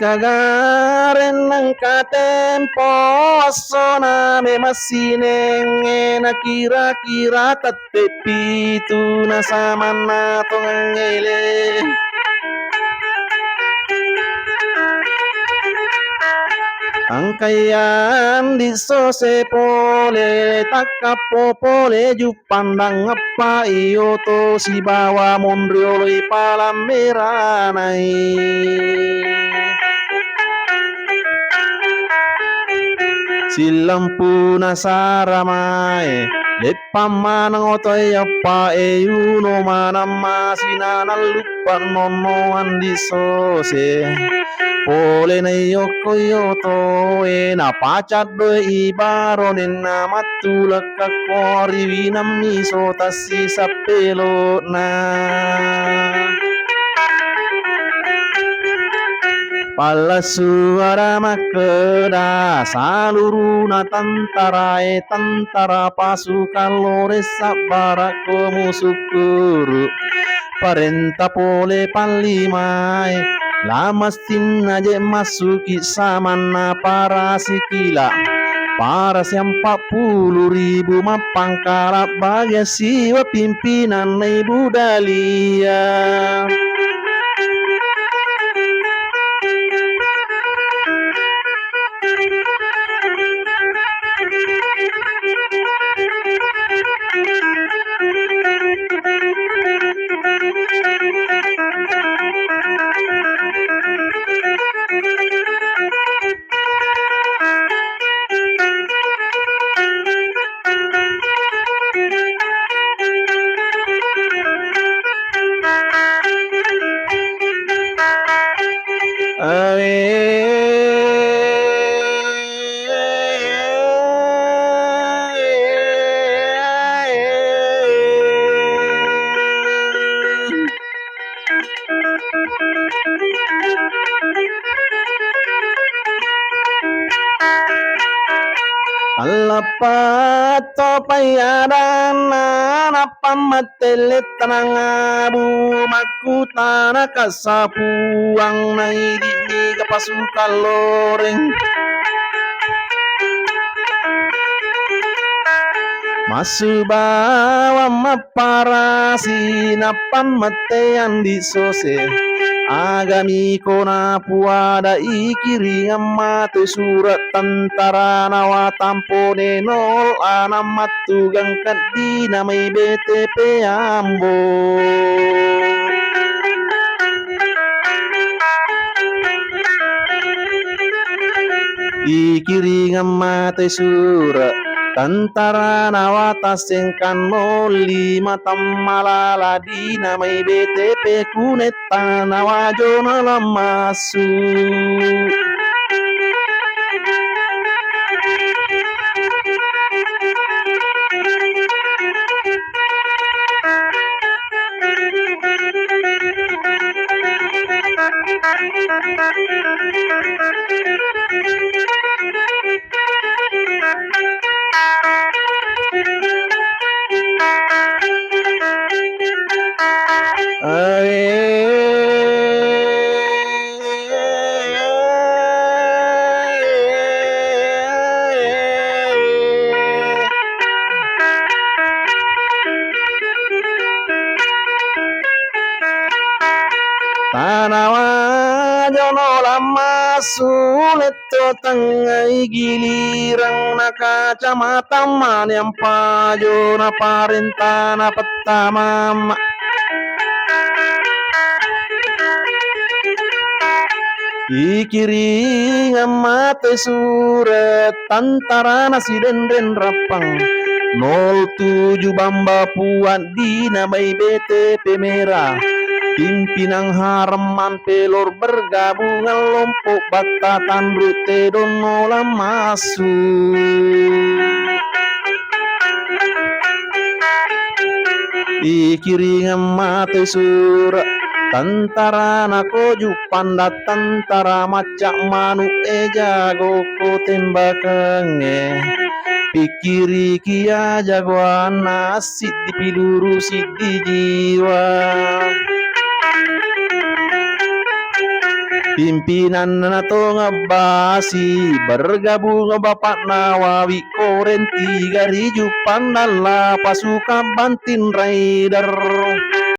kagaren ng katempo sona me masineng na kira-kira tatepitu na sama na tongele ang kayan di so se pole takapo pole jupandang apa iyo to si bawa mondriolo ipalameranay silampu na saramay leppamanang otoy apa yuno manama sinanalupan nonoan di sose pole na yoko yoto na pacat do ibaronin na matulak kakori winam miso tasi sa pelo na pala suara makeda saluruna tantara pasukan lores sabara komusukuru parenta pole panlimai lamastin aja masuki samana para sikila para si 40.000 mapangkara bagai siwa pimpinan ibu Dalia Alapato payadana napamatelet tanangabu makutana kasapuang naidini kapasukan loreng masubawa maparasi napamatean di sose agami ko na puada ikiri amate surat tantara nawa tampone nol anam matugang kadina may BTP ambo ikiri amate surat tantara nawatasengkan noli matam malala di namai BTP kuneta nawajona lamasu Tanawa jono lama sulit tengai gilirang na kacamata man yang pajo na parenta na petama ikiring amate surat tantara nasi den rapang 07 Bamba puan di namai BTP merah pimpinan haraman pelor bergabungan lompok batatan rute donola masuk ikiringan mate surat tantara nakoju pandat tantara macak manu jago ko tembakange pikiri kia jagoan nasi di piluru di jiwa Pimpinan nato ngebasi bergabung Bapak Nawawi Koren 3000 pandala pasukan Bantin Raider.